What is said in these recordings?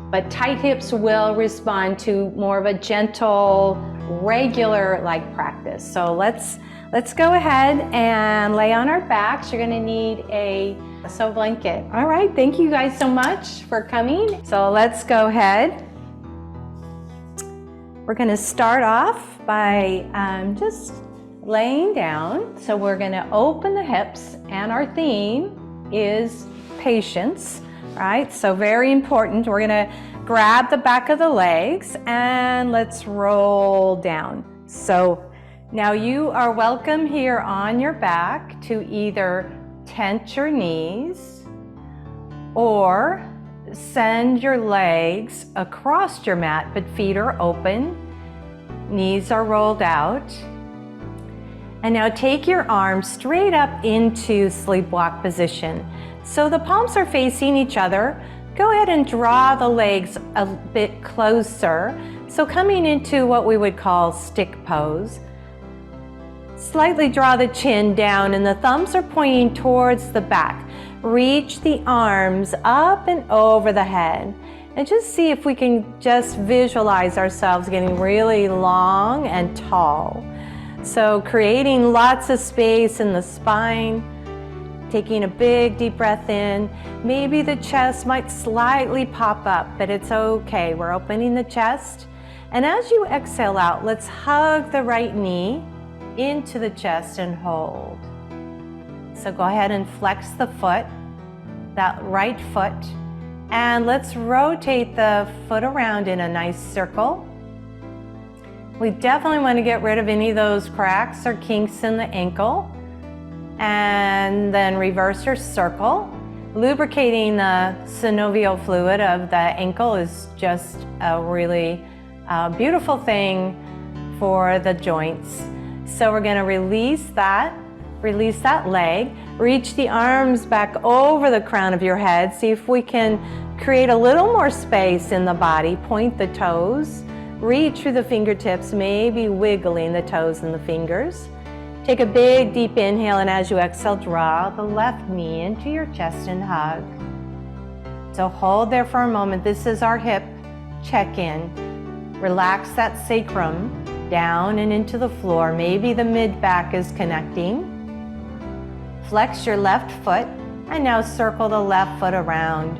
but tight hips will respond to more of a gentle, regular like practice. So let's go ahead and lay on our backs. You're gonna need a sew blanket. All right, thank you guys so much for coming. So let's go ahead. We're gonna start off by just laying down. So we're gonna open the hips, and our theme is patience, right? So very important. We're gonna grab the back of the legs and let's roll down. So now you are welcome here on your back to either tent your knees or send your legs across your mat, but feet are open, knees are rolled out. And now take your arms straight up into sleepwalk position. So the palms are facing each other. Go ahead and draw the legs a bit closer. So coming into what we would call stick pose. Slightly draw the chin down and the thumbs are pointing towards the back. Reach the arms up and over the head. And just see if we can just visualize ourselves getting really long and tall. So creating lots of space in the spine. Taking a big deep breath in. Maybe the chest might slightly pop up, but it's okay. We're opening the chest. And as you exhale out, let's hug the right knee into the chest and hold. So go ahead and flex the foot, that right foot, and let's rotate the foot around in a nice circle. We definitely want to get rid of any of those cracks or kinks in the ankle. And then reverse your circle. Lubricating the synovial fluid of the ankle is just a really beautiful thing for the joints. So we're going to release that leg, reach the arms back over the crown of your head. See if we can create a little more space in the body. Point the toes, reach through the fingertips, maybe wiggling the toes and the fingers. Take a big deep inhale, and as you exhale, draw the left knee into your chest and hug. So hold there for a moment. This is our hip check-in. Relax that sacrum down and into the floor. Maybe the mid-back is connecting. Flex your left foot, and now circle the left foot around.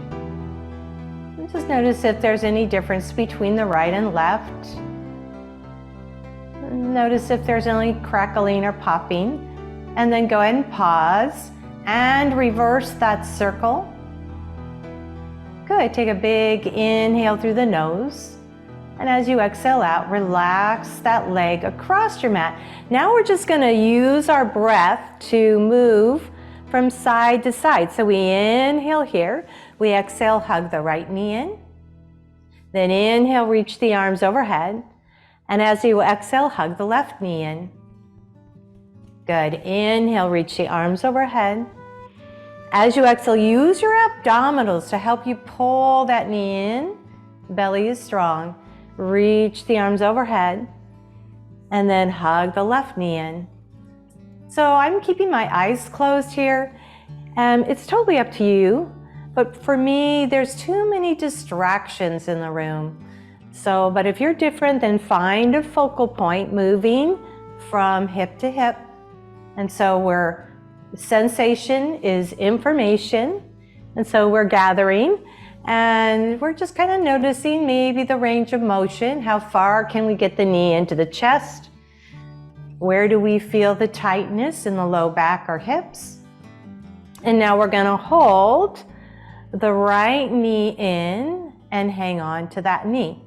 And just notice if there's any difference between the right and left. Notice if there's any crackling or popping, and then go ahead and pause and reverse that circle. Good, take a big inhale through the nose, and as you exhale out, relax that leg across your mat. Now we're just going to use our breath to move from side to side. So we inhale here, we exhale, hug the right knee in, then inhale, reach the arms overhead. And as you exhale, hug the left knee in. Good. Inhale, reach the arms overhead. As you exhale, use your abdominals to help you pull that knee in. Belly is strong. Reach the arms overhead. And then hug the left knee in. So I'm keeping my eyes closed here. It's totally up to you. But for me, there's too many distractions in the room. So, but if you're different, then find a focal point moving from hip to hip. And so sensation is information. And so we're gathering and we're just kind of noticing maybe the range of motion. How far can we get the knee into the chest? Where do we feel the tightness in the low back or hips? And now we're going to hold the right knee in and hang on to that knee.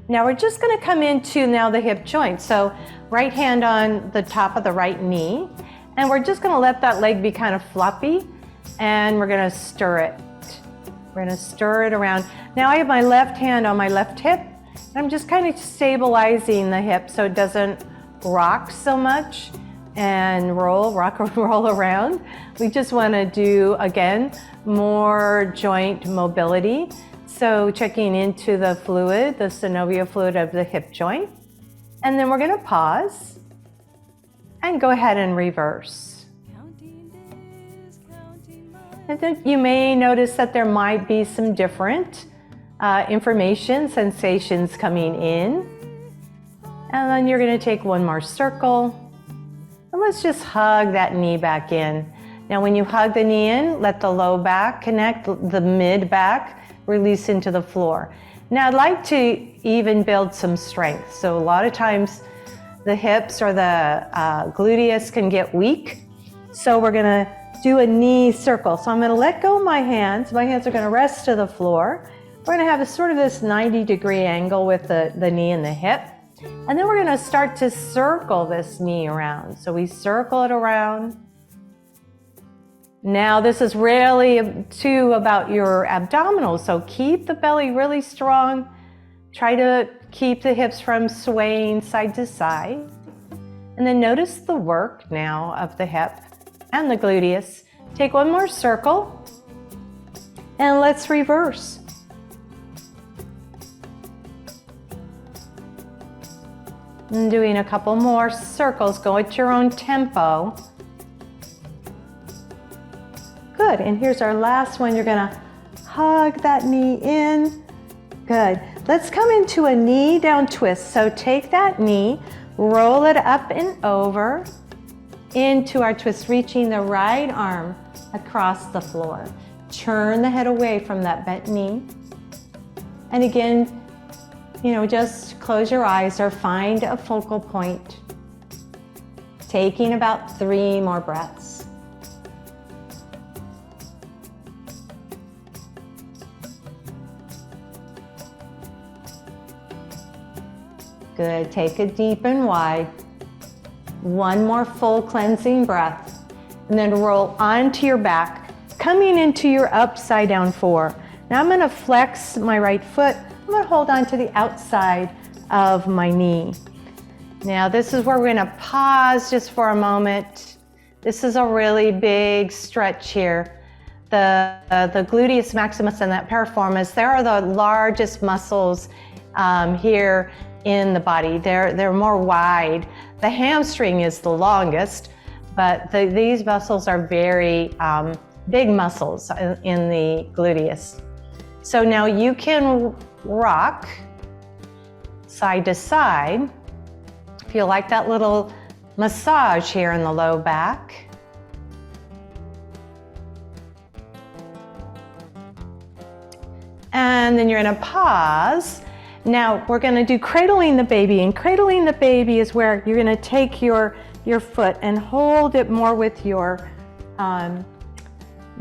Now we're just going to come into now the hip joint. So right hand on the top of the right knee, and we're just going to let that leg be kind of floppy, and we're going to stir it. We're going to stir it around. Now I have my left hand on my left hip, and I'm just kind of stabilizing the hip so it doesn't rock so much and rock or roll around. We just want to do, again, more joint mobility. So checking into the fluid, the synovial fluid of the hip joint. And then we're going to pause and go ahead and reverse. And then you may notice that there might be some different information, sensations coming in. And then you're going to take one more circle. And let's just hug that knee back in. Now when you hug the knee in, let the low back connect, the mid back release into the floor. Now I'd like to even build some strength. So a lot of times the hips or the gluteus can get weak. So we're going to do a knee circle. So I'm going to let go of my hands. My hands are going to rest to the floor. We're going to have a sort of this 90-degree angle with the knee and the hip. And then we're going to start to circle this knee around. So we circle it around. Now this is really too about your abdominals. So keep the belly really strong. Try to keep the hips from swaying side to side. And then notice the work now of the hip and the gluteus. Take one more circle and let's reverse. And doing a couple more circles. Go at your own tempo. Good, and here's our last one. You're gonna hug that knee in. Good. Let's come into a knee down twist. So take that knee, roll it up and over into our twist, reaching the right arm across the floor. Turn the head away from that bent knee. And again, just close your eyes or find a focal point. Taking about 3 more breaths. Good, take a deep and wide. One more full cleansing breath. And then roll onto your back, coming into your upside down 4. Now I'm gonna flex my right foot. I'm gonna hold on to the outside of my knee. Now this is where we're gonna pause just for a moment. This is a really big stretch here. The gluteus maximus and that piriformis, they are the largest muscles here in the body. They're more wide. The hamstring is the longest, but these muscles are very big muscles in the gluteus. So now you can rock side to side. Feel like that little massage here in the low back. And then you're gonna pause. Now we're gonna do cradling the baby, and cradling the baby is where you're gonna take your foot and hold it more with your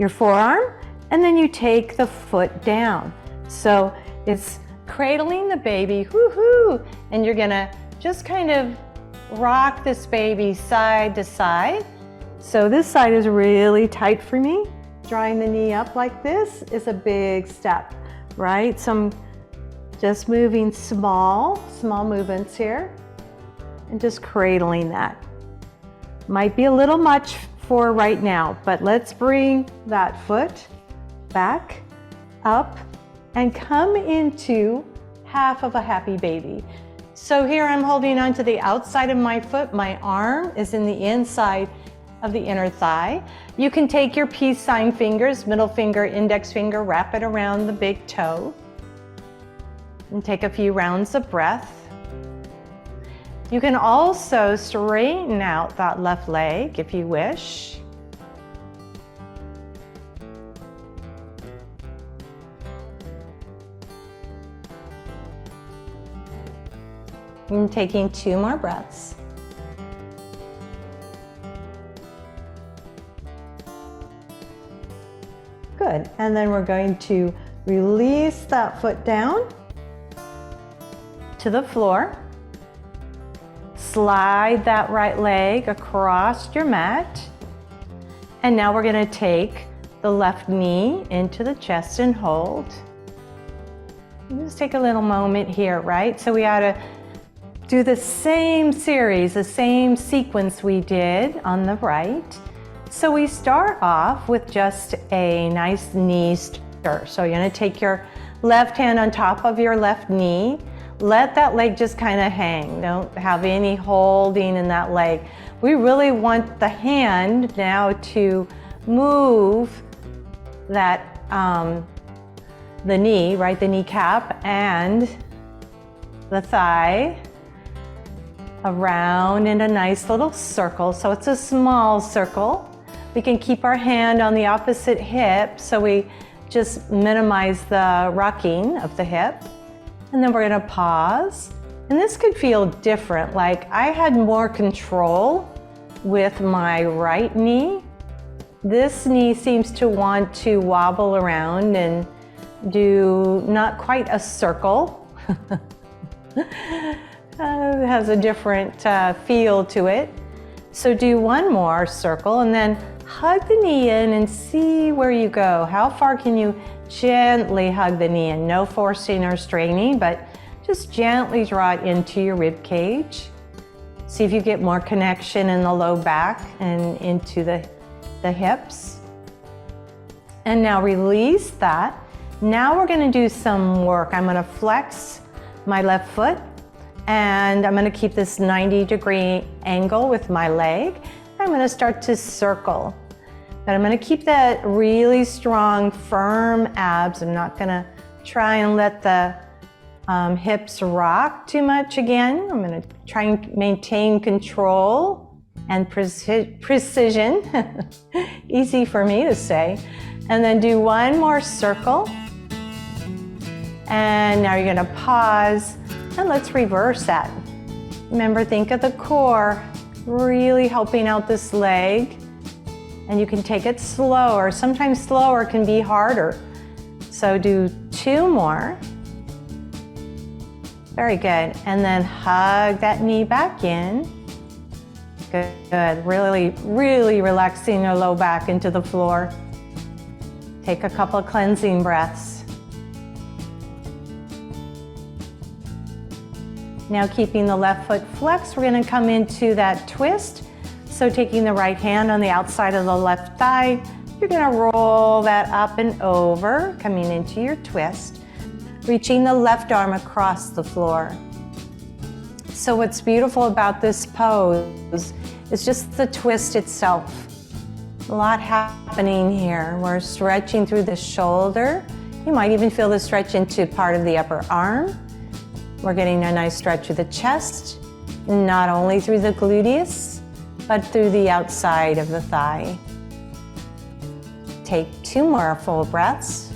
forearm, and then you take the foot down. So it's cradling the baby, whoo-hoo, and you're gonna just kind of rock this baby side to side. So this side is really tight for me. Drawing the knee up like this is a big step, right? So I'm just moving small movements here and just cradling that. Might be a little much for right now, but let's bring that foot back up and come into half of a happy baby. So here I'm holding on to the outside of my foot. My arm is in the inside of the inner thigh. You can take your peace sign fingers, middle finger, index finger, wrap it around the big toe. And take a few rounds of breath. You can also straighten out that left leg if you wish. And taking 2 more breaths. Good, and then we're going to release that foot down to the floor. Slide that right leg across your mat. And now we're gonna take the left knee into the chest and hold. Just take a little moment here, right? So we ought to do the same series, the same sequence we did on the right. So we start off with just a nice knee stir. So you're gonna take your left hand on top of your left knee. Let that leg just kind of hang. Don't have any holding in that leg. We really want the hand now to move that the knee, right, the kneecap and the thigh around in a nice little circle. So it's a small circle. We can keep our hand on the opposite hip so we just minimize the rocking of the hip. And then we're gonna pause. And this could feel different, like I had more control with my right knee. This knee seems to want to wobble around and do not quite a circle. It has a different feel to it. So do one more circle and then hug the knee in and see where you go. How far can you gently hug the knee in? No forcing or straining, but just gently draw it into your rib cage. See if you get more connection in the low back and into the hips. And now release that. Now we're gonna do some work. I'm gonna flex my left foot and I'm gonna keep this 90-degree angle with my leg. I'm gonna start to circle. But I'm gonna keep that really strong, firm abs. I'm not gonna try and let the hips rock too much again. I'm gonna try and maintain control and precision. Easy for me to say. And then do one more circle. And now you're gonna pause and let's reverse that. Remember, think of the core really helping out this leg. And you can take it slower. Sometimes slower can be harder. So do two more. Very good. And then hug that knee back in. Good, good. Really, really relaxing your low back into the floor. Take a couple cleansing breaths. Now keeping the left foot flexed, we're gonna come into that twist. So taking the right hand on the outside of the left thigh, you're gonna roll that up and over, coming into your twist, reaching the left arm across the floor. So what's beautiful about this pose is just the twist itself. A lot happening here. We're stretching through the shoulder. You might even feel the stretch into part of the upper arm. We're getting a nice stretch of the chest, not only through the gluteus, but through the outside of the thigh. Take two more full breaths.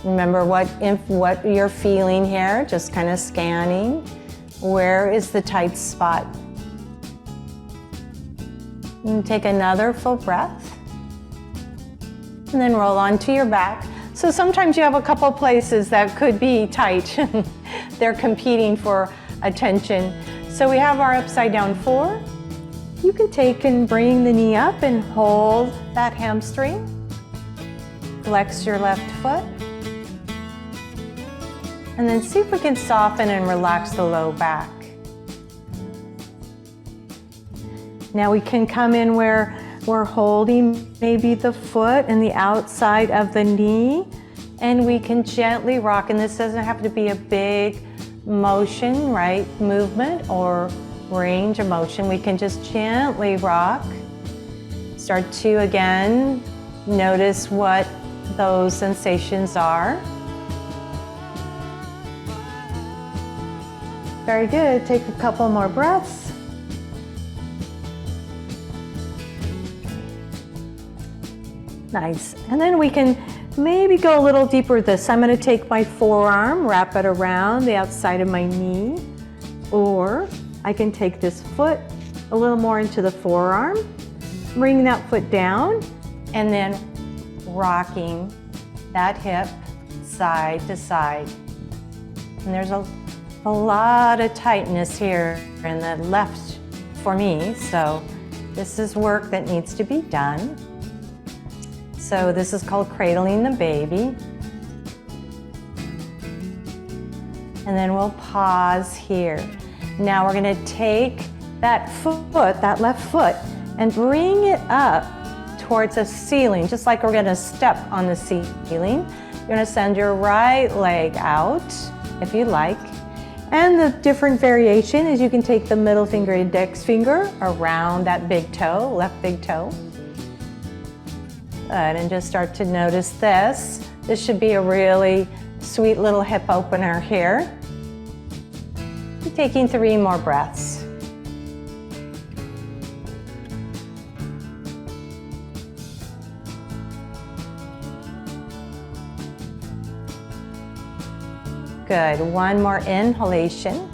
Remember what you're feeling here, just kind of scanning. Where is the tight spot? And take another full breath. And then roll onto your back. So sometimes you have a couple places that could be tight. They're competing for attention. So we have our upside down four. You can take and bring the knee up and hold that hamstring. Flex your left foot. And then see if we can soften and relax the low back. Now we can come in where we're holding maybe the foot and the outside of the knee, and we can gently rock. And this doesn't have to be a big motion, right? Movement or range of motion. We can just gently rock. Start to, again, notice what those sensations are. Very good. Take a couple more breaths. Nice. And then we can maybe go a little deeper with this. I'm going to take my forearm, wrap it around the outside of my knee, or I can take this foot a little more into the forearm, bring that foot down, and then rocking that hip side to side. And there's a lot of tightness here in the left for me, so this is work that needs to be done. So this is called cradling the baby. And then we'll pause here. Now we're gonna take that foot, that left foot, and bring it up towards a ceiling, just like we're gonna step on the ceiling. You're gonna send your right leg out, if you like. And the different variation is you can take the middle finger, index finger around that big toe, left big toe. Good, and just start to notice this. This should be a really sweet little hip opener here. Taking 3 more breaths. Good, 1 more inhalation.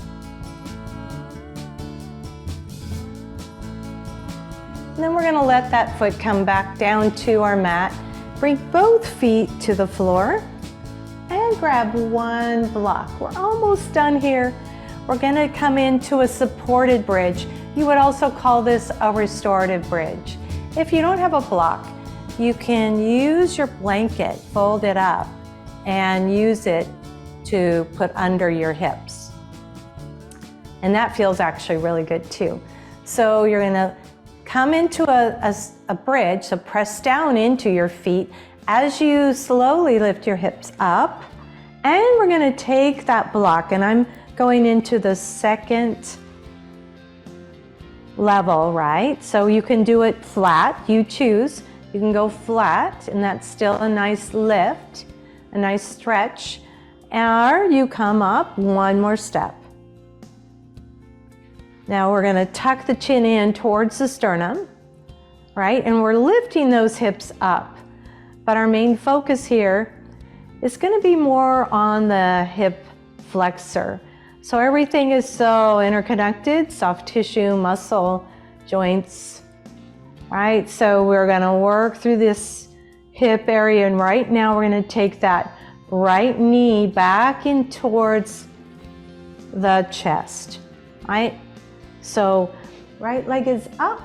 And then we're going to let that foot come back down to our mat. Bring both feet to the floor and grab 1 block. We're almost done here. We're going to come into a supported bridge. You would also call this a restorative bridge. If you don't have a block, you can use your blanket, fold it up, and use it to put under your hips. And that feels actually really good too. So you're going to come into a bridge, so press down into your feet as you slowly lift your hips up. And we're going to take that block, and I'm going into the second level, right? So you can do it flat, you choose. You can go flat, and that's still a nice lift, a nice stretch. Or you come up 1 more step. Now we're going to tuck the chin in towards the sternum, right? And we're lifting those hips up. But our main focus here is going to be more on the hip flexor. So everything is so interconnected, soft tissue, muscle, joints, right? So we're going to work through this hip area, and right now we're going to take that right knee back in towards the chest, right? So right leg is up.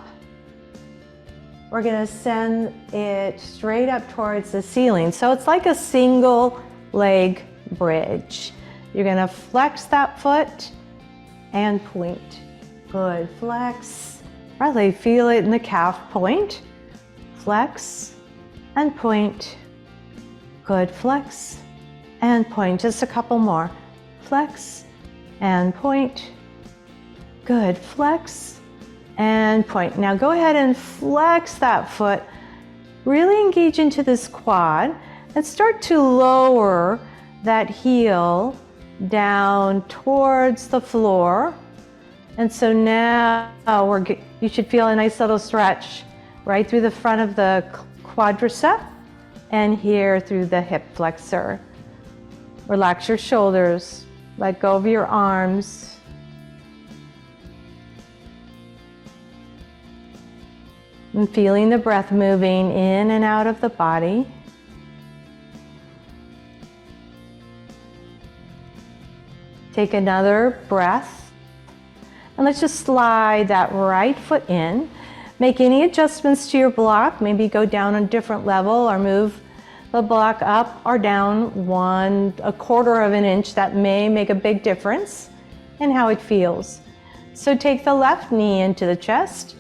We're going to send it straight up towards the ceiling. So it's like a single leg bridge. You're going to flex that foot and point. Good, flex. Really feel it in the calf, point. Flex and point. Good, flex and point. Just a couple more. Flex and point. Good, flex and point. Now go ahead and flex that foot. Really engage into this quad and start to lower that heel down towards the floor. And so now you should feel a nice little stretch right through the front of the quadricep and here through the hip flexor. Relax your shoulders, let go of your arms. And feeling the breath moving in and out of the body. Take another breath, and let's just slide that right foot in. Make any adjustments to your block, maybe go down a different level or move the block up or down 1/4 of an inch. That may make a big difference in how it feels. So take the left knee into the chest.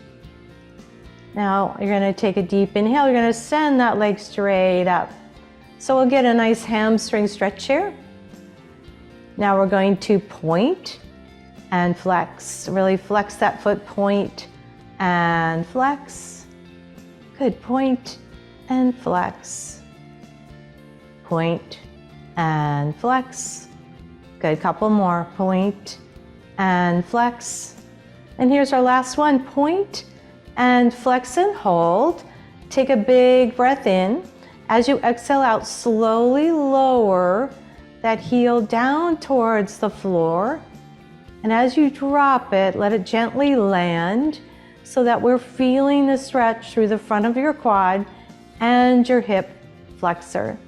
Now you're going to take a deep inhale. You're going to send that leg straight up. So we'll get a nice hamstring stretch here. Now we're going to point and flex. Really flex that foot, point and flex. Good, point and flex. Point and flex. Good, couple more. Point and flex. And here's our last one. Point and flex and hold. Take a big breath in. As you exhale out, slowly lower that heel down towards the floor. And as you drop it, let it gently land so that we're feeling the stretch through the front of your quad and your hip flexor.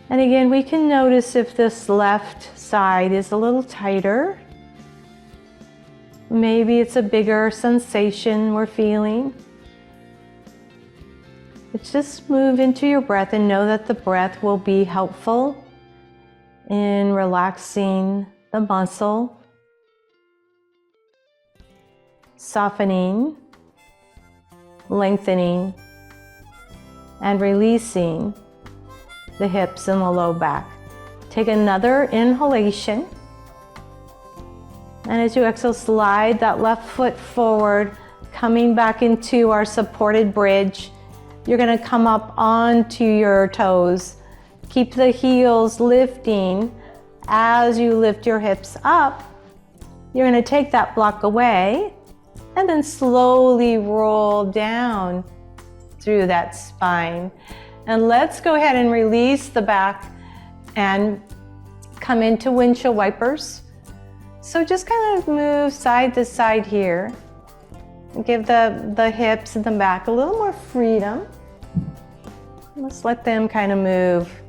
And again, we can notice if this left side is a little tighter. Maybe it's a bigger sensation we're feeling. But just move into your breath and know that the breath will be helpful in relaxing the muscle, softening, lengthening, and releasing the hips and the low back. Take another inhalation. And as you exhale, slide that left foot forward, coming back into our supported bridge. you're gonna come up onto your toes. Keep the heels lifting. As you lift your hips up, you're gonna take that block away and then slowly roll down through that spine. And let's go ahead and release the back and come into windshield wipers. So just kind of move side to side here. Give the hips and the back a little more freedom. Let's let them kind of move.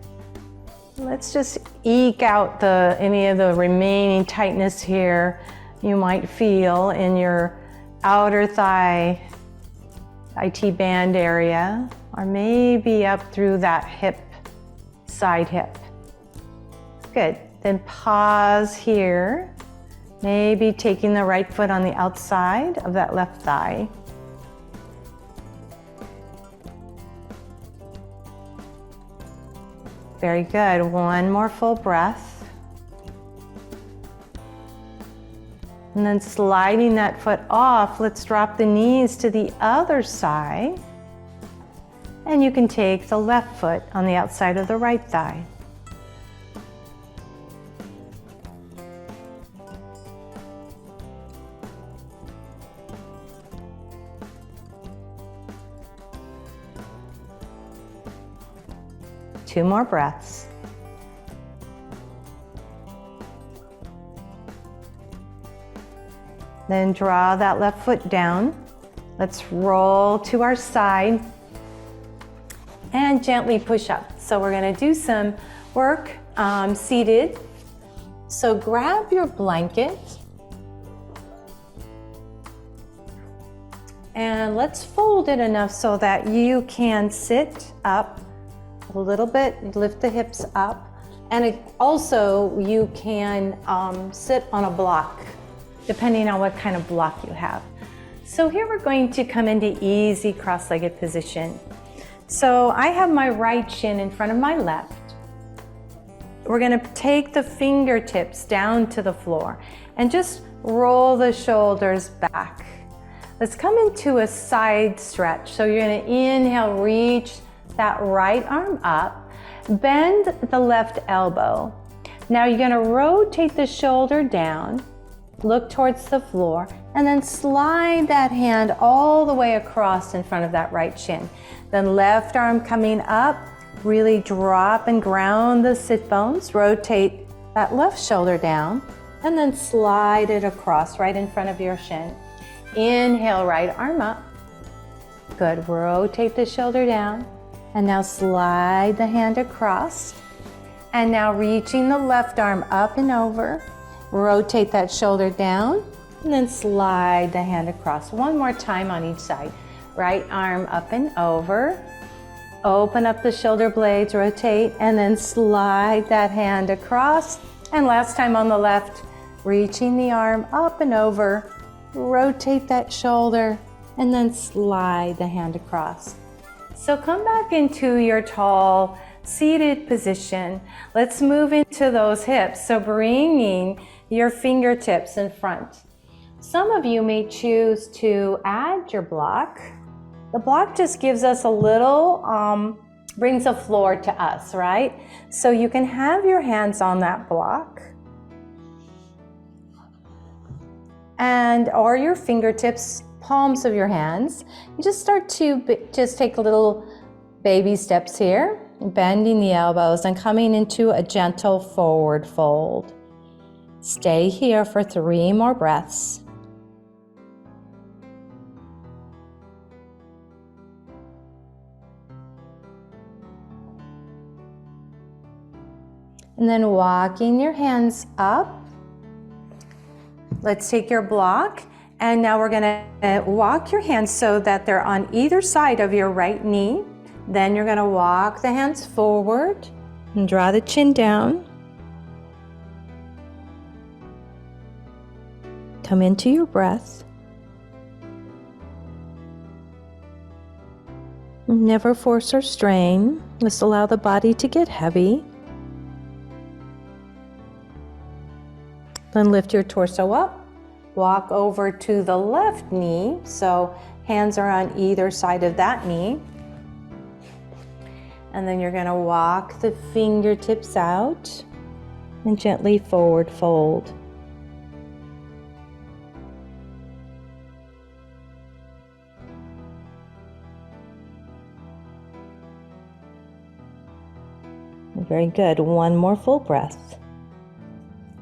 Let's just eke out any of the remaining tightness here you might feel in your outer thigh, IT band area, or maybe up through that hip, side hip. Good. Then pause here. Maybe taking the right foot on the outside of that left thigh. Very good. One more full breath. And then sliding that foot off, let's drop the knees to the other side. And you can take the left foot on the outside of the right thigh. Two more breaths. Then draw that left foot down. Let's roll to our side and gently push up. So we're going to do some work seated. So grab your blanket and let's fold it enough so that you can sit up a little bit, lift the hips up, and also you can sit on a block, depending on what kind of block you have. So here we're going to come into easy cross-legged position. So I have my right shin in front of my left. We're going to take the fingertips down to the floor and just roll the shoulders back. Let's come into a side stretch. So you're going to inhale, reach that right arm up, bend the left elbow. Now you're going to rotate the shoulder down, look towards the floor, and then slide that hand all the way across in front of that right shin. Then left arm coming up, really drop and ground the sit bones, rotate that left shoulder down, and then slide it across right in front of your shin. Inhale, right arm up. Good, rotate the shoulder down. And now slide the hand across. And now reaching the left arm up and over. Rotate that shoulder down and then slide the hand across. One more time on each side. Right arm up and over. Open up the shoulder blades, rotate, and then slide that hand across. And last time on the left, reaching the arm up and over. Rotate that shoulder and then slide the hand across. So come back into your tall seated position. Let's move into those hips. So bringing your fingertips in front. Some of you may choose to add your block. The block just gives us a little, brings a floor to us, right? So you can have your hands on that block. Or your fingertips, palms of your hands. You just start to just take little baby steps here, bending the elbows and coming into a gentle forward fold. Stay here for 3 more breaths. And then walking your hands up. Let's take your block, and now we're gonna walk your hands so that they're on either side of your right knee. Then you're gonna walk the hands forward and draw the chin down. Come into your breath. Never force or strain. Just allow the body to get heavy. Then lift your torso up, walk over to the left knee, so hands are on either side of that knee. And then you're going to walk the fingertips out and gently forward fold. Very good. One more full breath.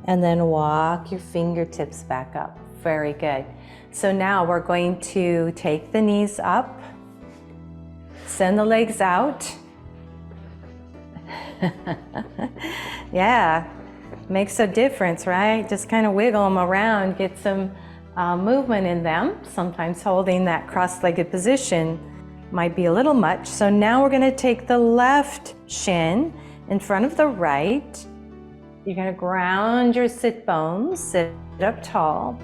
And then walk your fingertips back up. Very good. So now we're going to take the knees up, send the legs out. Yeah, makes a difference, right? Just kind of wiggle them around, get some movement in them. Sometimes holding that cross-legged position might be a little much. So now we're going to take the left shin in front of the right. You're going to ground your sit bones, sit up tall.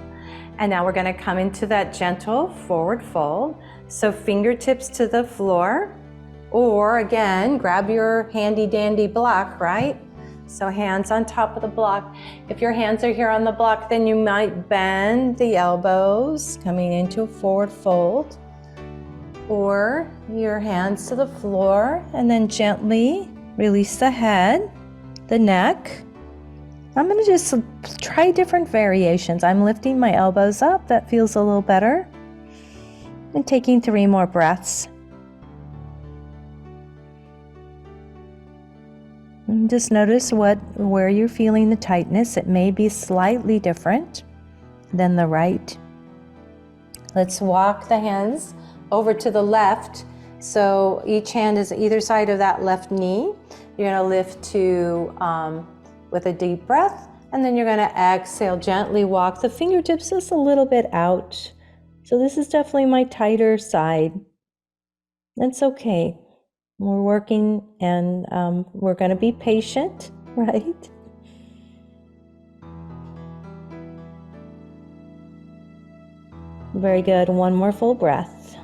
And now we're going to come into that gentle forward fold. So fingertips to the floor, or again, grab your handy dandy block, right? So hands on top of the block. If your hands are here on the block, then you might bend the elbows, coming into a forward fold. Or your hands to the floor, and then gently release the head, the neck. I'm going to just try different variations. I'm lifting my elbows up. That feels a little better. And taking 3 more breaths. And just notice where you're feeling the tightness. It may be slightly different than the right. Let's walk the hands over to the left. So each hand is either side of that left knee. You're going to lift to with a deep breath, and then you're going to exhale, gently walk the fingertips just a little bit out. So this is definitely my tighter side. That's okay. We're working, and we're going to be patient, right? Very good. One more full breath.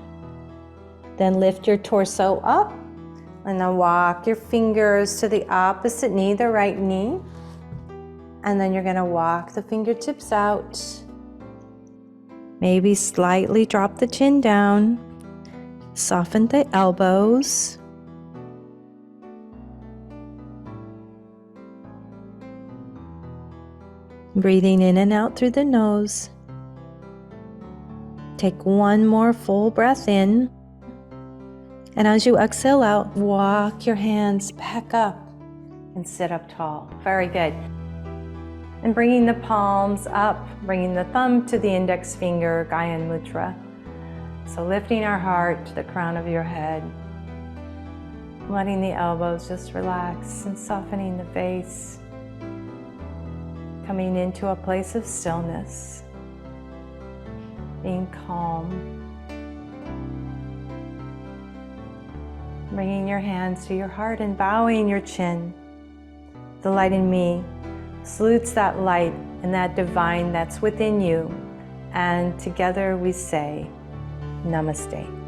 Then lift your torso up, and then walk your fingers to the opposite knee, the right knee. And then you're going to walk the fingertips out. Maybe slightly drop the chin down. Soften the elbows. Breathing in and out through the nose. Take one more full breath in. And as you exhale out, walk your hands back up and sit up tall. Very good. And bringing the palms up, bringing the thumb to the index finger, Gyan Mudra. So lifting our heart to the crown of your head. Letting the elbows just relax and softening the face. Coming into a place of stillness. Being calm. Bringing your hands to your heart and bowing your chin. The light in me salutes that light and that divine that's within you. And together we say, Namaste.